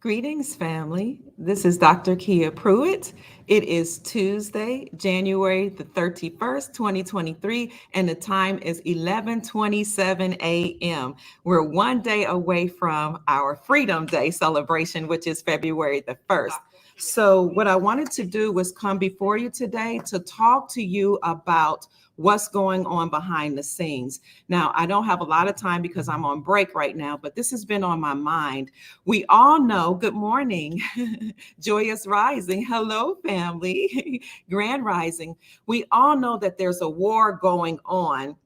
Greetings, family. This is Dr. Kia Pruitt. It is Tuesday, January the 31st, 2023, and the time is 11:27 a.m. We're one day away from our Freedom Day celebration, which is February the 1st. So what I wanted to do was come before you today to talk to you about what's going on behind the scenes. Now, I don't have a lot of time because I'm on break right now, but this has been on my mind. We all know, good morning, joyous rising. Hello, family, grand rising. We all know that there's a war going on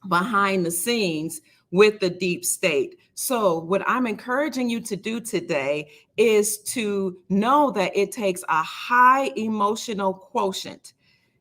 behind the scenes with the deep state. So, what I'm encouraging you to do today is to know that it takes a high emotional quotient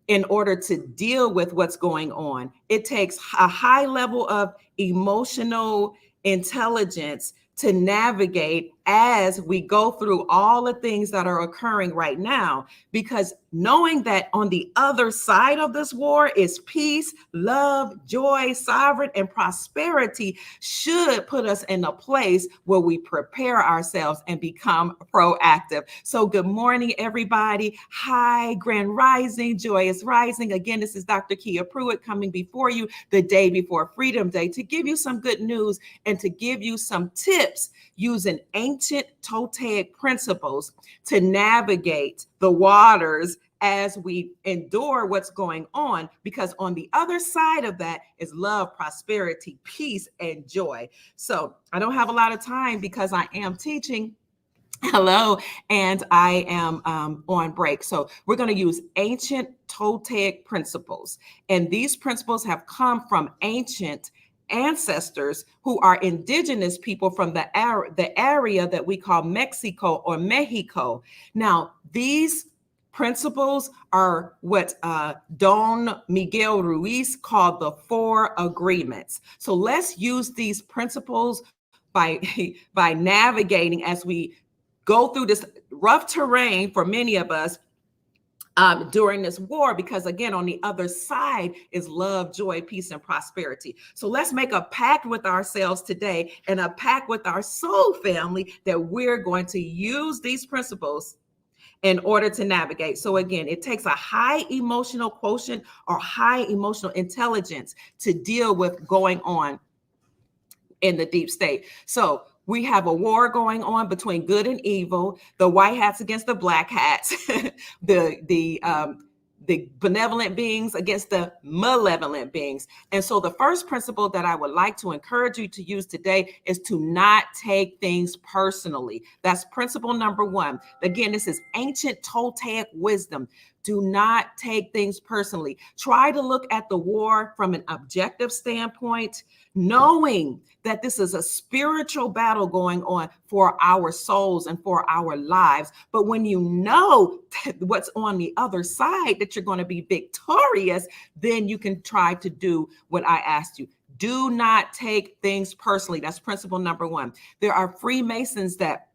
in order to deal with what's going on. It takes a high level of emotional intelligence to navigate as we go through all the things that are occurring right now, because knowing that on the other side of this war is peace, love, joy, sovereign, and prosperity should put us in a place where we prepare ourselves and become proactive. So good morning, everybody. Hi, grand rising, joyous rising. Again, this is Dr. Kia Pruitt coming before you the day before Freedom Day to give you some good news and to give you some tips using ancient Toltec principles to navigate the waters as we endure what's going on, because on the other side of that is love, prosperity, peace, and joy. So I don't have a lot of time because I am teaching. Hello, and I am on break. So we're going to use ancient Toltec principles. And these principles have come from ancient ancestors who are indigenous people from the area that we call Mexico or Mexico. Now, these principles are what Don Miguel Ruiz called the four agreements. So let's use these principles by by navigating as we go through this rough terrain for many of us during this war, because again, on the other side is love, joy, peace, and prosperity. So let's make a pact with ourselves today and a pact with our soul family that we're going to use these principles in order to navigate. So again, it takes a high emotional quotient or high emotional intelligence to deal with going on in the deep state. So we have a war going on between good and evil, the white hats against the black hats, the benevolent beings against the malevolent beings. And so the first principle that I would like to encourage you to use today is to not take things personally. That's principle number one. Again, this is ancient Toltec wisdom. Do not take things personally. Try to look at the war from an objective standpoint, knowing that this is a spiritual battle going on for our souls and for our lives. But when you know what's on the other side, that you're going to be victorious, then you can try to do what I asked you. Do not take things personally. That's principle number one. There are Freemasons that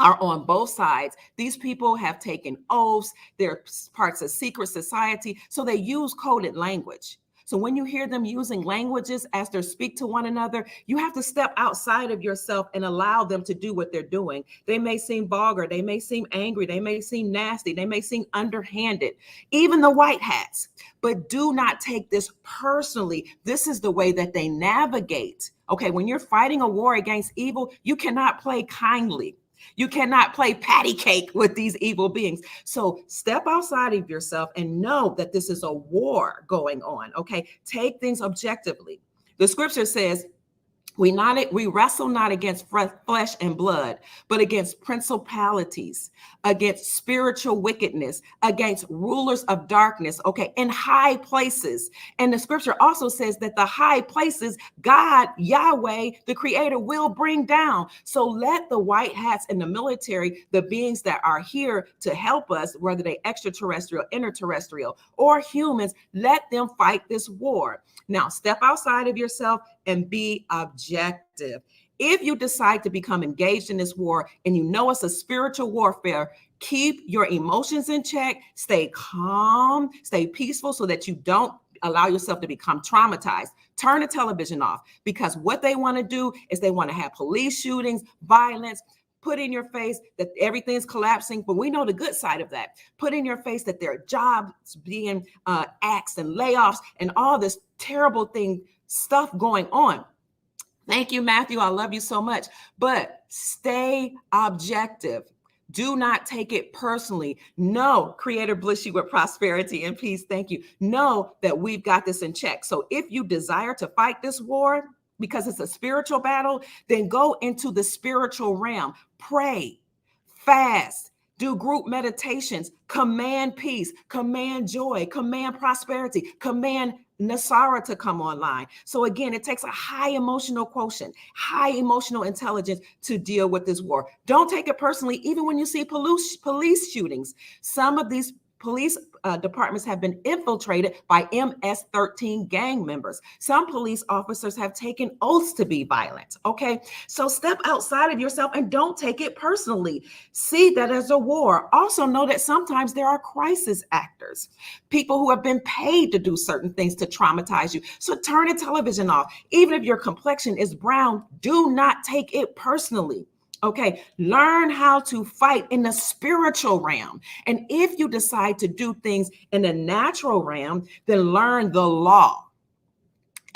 are on both sides. These people have taken oaths. They're parts of secret society. So they use coded language. So when you hear them using languages as they speak to one another, you have to step outside of yourself and allow them to do what they're doing. They may seem vulgar. They may seem angry. They may seem nasty. They may seem underhanded, even the white hats. But do not take this personally. This is the way that they navigate. Okay, when you're fighting a war against evil, you cannot play kindly. You cannot play patty cake with these evil beings. So step outside of yourself and know that this is a war going on. Okay, take things objectively. The scripture says, we wrestle not against flesh and blood, but against principalities, against spiritual wickedness, against rulers of darkness, okay, in high places. And the scripture also says that the high places, God, Yahweh, the creator, will bring down. So let the white hats in the military, the beings that are here to help us, whether they extraterrestrial, interterrestrial, or humans, let them fight this war. Now, step outside of yourself and be objective. If you decide to become engaged in this war and you know it's a spiritual warfare, keep your emotions in check, stay calm, stay peaceful so that you don't allow yourself to become traumatized. Turn the television off, because what they want to do is they want to have police shootings, violence. Put in your face that everything's collapsing, but we know the good side of that. Put in your face that there are jobs being axed and layoffs and all this terrible stuff going on. Thank you, Matthew. I love you so much. But stay objective. Do not take it personally. Know, Creator bless you with prosperity and peace. Thank you. Know that we've got this in check. So if you desire to fight this war, because it's a spiritual battle, then go into the spiritual realm. Pray, fast, do group meditations, command peace, command joy, command prosperity, command Nasara to come online. So again, it takes a high emotional quotient, high emotional intelligence to deal with this war. Don't take it personally, even when you see police shootings. Some of these police departments have been infiltrated by MS-13 gang members. Some police officers have taken oaths to be violent. Okay, so step outside of yourself and don't take it personally. See that as a war. Also know that sometimes there are crisis actors, people who have been paid to do certain things to traumatize you. So turn the television off. Even if your complexion is brown, do not take it personally. Okay, learn how to fight in the spiritual realm. And if you decide to do things in the natural realm, then learn the law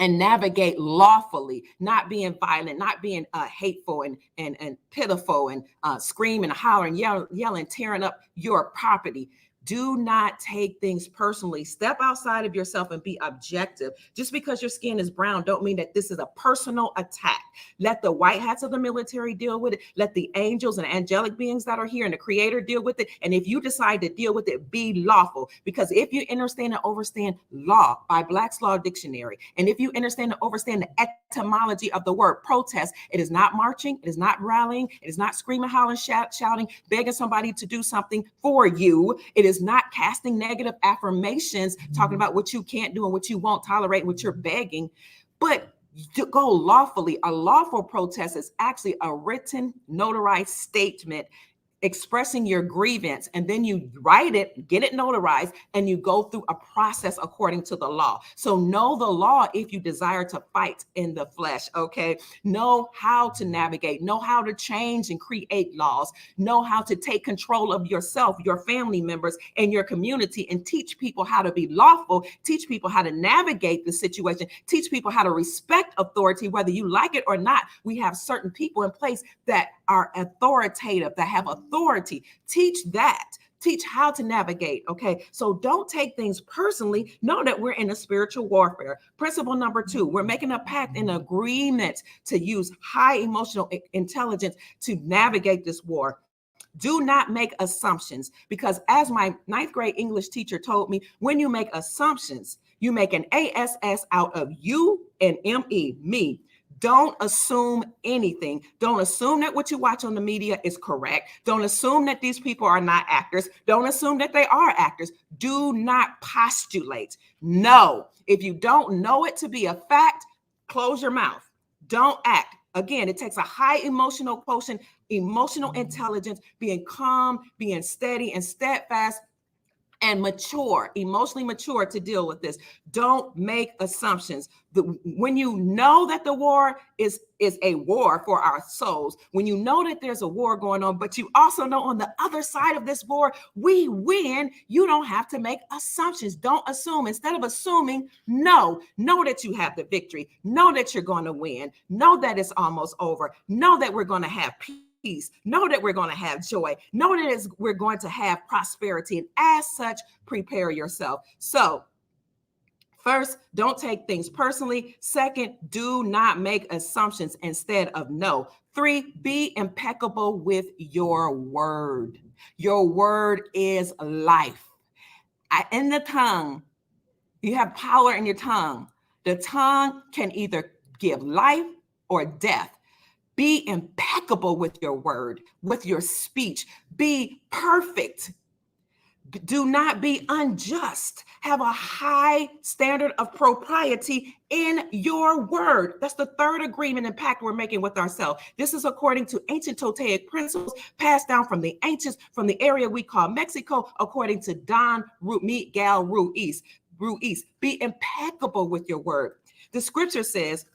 and navigate lawfully, not being violent, not being hateful and pitiful and screaming, hollering, yelling, tearing up your property. Do not take things personally. Step outside of yourself and be objective. Just because your skin is brown don't mean that this is a personal attack. Let the white hats of the military deal with it. Let the angels and angelic beings that are here and the Creator deal with it. And if you decide to deal with it, be lawful. Because if you understand and overstand law by Black's Law Dictionary, and if you understand and overstand the etymology of the word protest, it is not marching, it is not rallying, it is not screaming, hollering, shouting, begging somebody to do something for you. It is not casting negative affirmations, talking about what you can't do and what you won't tolerate, what you're begging, but to go lawfully. A lawful protest is actually a written, notarized statement expressing your grievance, and then you write it, get it notarized, and you go through a process according to the law. So know the law if you desire to fight in the flesh, okay? Know how to navigate, know how to change and create laws, know how to take control of yourself, your family members, and your community, and teach people how to be lawful, teach people how to navigate the situation, teach people how to respect authority, whether you like it or not. We have certain people in place that are authoritative, that have authority. Teach that. Teach how to navigate. Okay. So don't take things personally. Know that we're in a spiritual warfare. Principle number 2, we're making a pact and agreement to use high emotional intelligence to navigate this war. Do not make assumptions, because as my 9th grade English teacher told me, when you make assumptions, you make an ASS out of you and ME, me. Don't assume anything. Don't assume that what you watch on the media is correct. Don't assume that these people are not actors. Don't assume that they are actors. Do not postulate. No. If you don't know it to be a fact, close your mouth. Don't act. Again, it takes a high emotional quotient, emotional intelligence, being calm, being steady and steadfast, and mature, emotionally mature to deal with this. Don't make assumptions. When you know that the war is a war for our souls, when you know that there's a war going on, but you also know on the other side of this war, we win, you don't have to make assumptions. Don't assume. Instead of assuming, know that you have the victory. Know that you're going to win. Know that it's almost over. Know that we're going to have peace. Know that we're going to have joy. Know that we're going to have prosperity. And as such, prepare yourself. So, first, don't take things personally. Second, do not make assumptions instead of know. 3, be impeccable with your word. Your word is life. In the tongue, you have power in your tongue. The tongue can either give life or death. Be impeccable with your word, with your speech. Be perfect. Do not be unjust. Have a high standard of propriety in your word. That's the 3rd agreement and pact we're making with ourselves. This is according to ancient Totaic principles passed down from the ancients, from the area we call Mexico, according to Don Miguel Ruiz. Be impeccable with your word. The scripture says,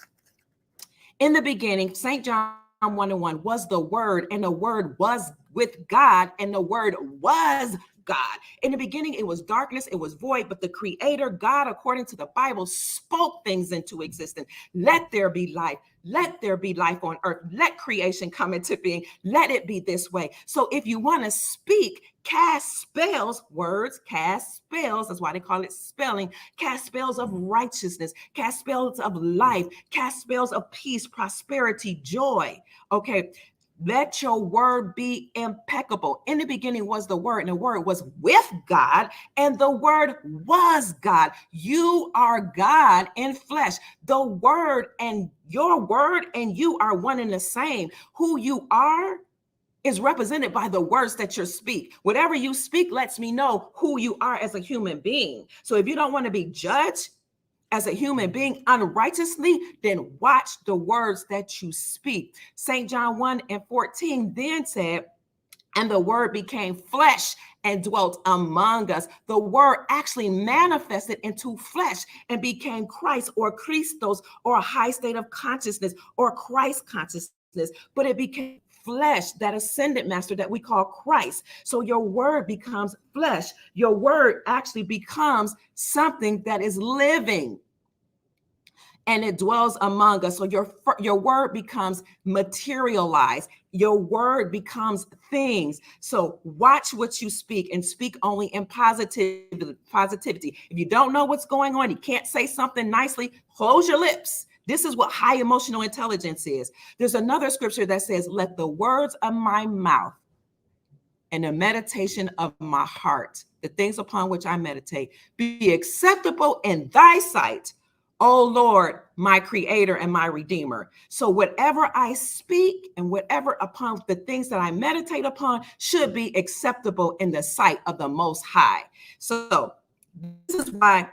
in the beginning, St. John 1:1 was the Word, and the Word was with God, and the Word was God. In the beginning, it was darkness, it was void, but the Creator, God, according to the Bible, spoke things into existence. Let there be life. Let there be life on earth. Let creation come into being. Let it be this way. So if you want to speak, cast spells, words, cast spells. That's why they call it spelling. Cast spells of righteousness, cast spells of life, cast spells of peace, prosperity, joy. Okay. Let your word be impeccable. In the beginning was the Word, and the Word was with God, and the Word was God. You are God in flesh. The Word and your word and you are one and the same. Who you are is represented by the words that you speak. Whatever you speak lets me know who you are as a human being. So if you don't want to be judged as a human being unrighteously, then watch the words that you speak. St. John 1:14 then said, and the Word became flesh and dwelt among us. The Word actually manifested into flesh and became Christ, or Christos, or a high state of consciousness, or Christ consciousness, but it became flesh, that ascended master that we call Christ. So your word becomes flesh. Your word actually becomes something that is living, and it dwells among us. So your word becomes materialized. Your word becomes things. So watch what you speak, and speak only in positivity. If you don't know what's going on, you can't say something nicely, close your lips. This is what high emotional intelligence is. There's another scripture that says, let the words of my mouth and the meditation of my heart, the things upon which I meditate, be acceptable in thy sight, O Lord, my creator and my redeemer. So whatever I speak and whatever upon the things that I meditate upon should be acceptable in the sight of the Most High. So this is why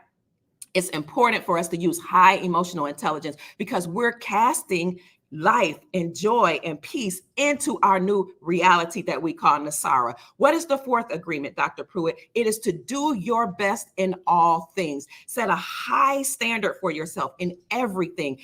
it's important for us to use high emotional intelligence, because we're casting life and joy and peace into our new reality that we call Nasara. What is the fourth agreement, Dr. Pruitt? It is to do your best in all things. Set a high standard for yourself in everything.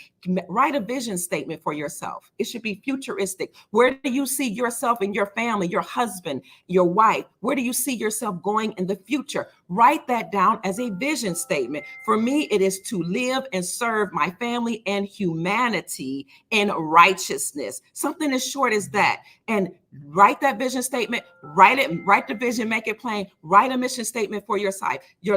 Write a vision statement for yourself. It should be futuristic. Where do you see yourself and your family, your husband, your wife? Where do you see yourself going in the future? Write that down as a vision statement. For me, it is to live and serve my family and humanity in righteousness. Something as short as that. And write that vision statement, write the vision, make it plain, write a mission statement for your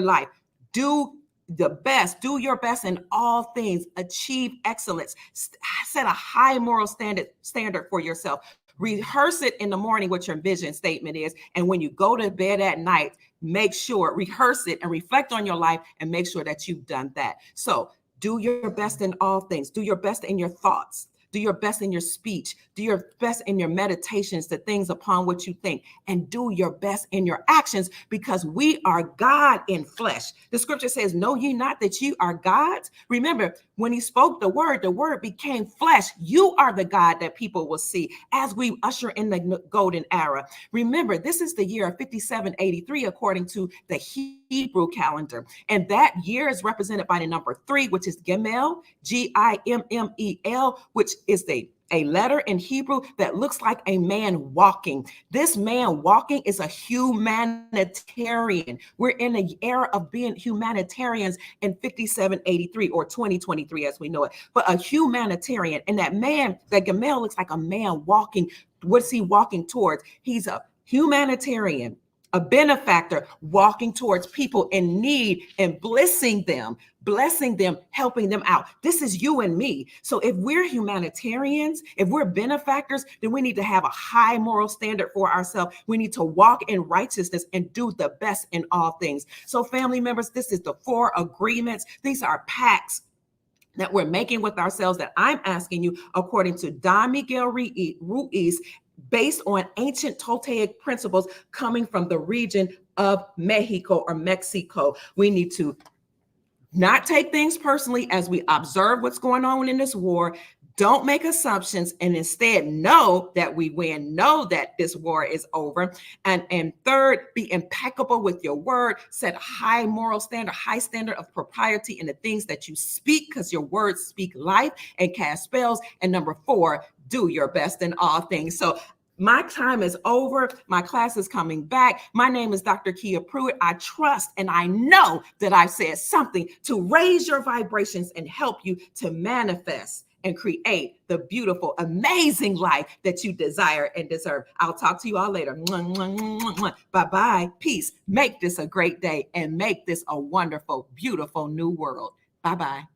life. Do your best in all things, achieve excellence, set a high moral standard for yourself. Rehearse it in the morning what your vision statement is. And when you go to bed at night, rehearse it and reflect on your life and make sure that you've done that. So do your best in all things. Do your best in your thoughts. Do your best in your speech. Do your best in your meditations, the things upon which you think, and do your best in your actions, because we are God in flesh. The scripture says, know ye not that you are gods? Remember, when he spoke the word became flesh. You are the God that people will see as we usher in the golden era. Remember, this is the year of 5783, according to the Hebrew calendar. And that year is represented by the number 3, which is Gimel, Gimmel, which is a letter in Hebrew that looks like a man walking. This man walking is a humanitarian. We're in the era of being humanitarians in 5783 or 2023 as we know it, but a humanitarian. And that Gimel looks like a man walking. What's he walking towards? He's a humanitarian, a benefactor, walking towards people in need and blessing them, helping them out. This is you and me. So if we're humanitarians, if we're benefactors, then we need to have a high moral standard for ourselves. We need to walk in righteousness and do the best in all things. So family members, this is the 4 agreements. These are pacts that we're making with ourselves that I'm asking you, according to Don Miguel Ruiz, based on ancient Toltec principles coming from the region of Mexico or Mexico. We need to not take things personally as we observe what's going on in this war. Don't make assumptions, and instead know that we win, know that this war is over. And third, be impeccable with your word, set a high moral standard, high standard of propriety in the things that you speak, because your words speak life and cast spells. And number 4, do your best in all things. So my time is over. My class is coming back. My name is Dr. Kia Pruitt. I trust and I know that I've said something to raise your vibrations and help you to manifest and create the beautiful, amazing life that you desire and deserve. I'll talk to you all later. Bye-bye. Peace. Make this a great day and make this a wonderful, beautiful new world. Bye-bye.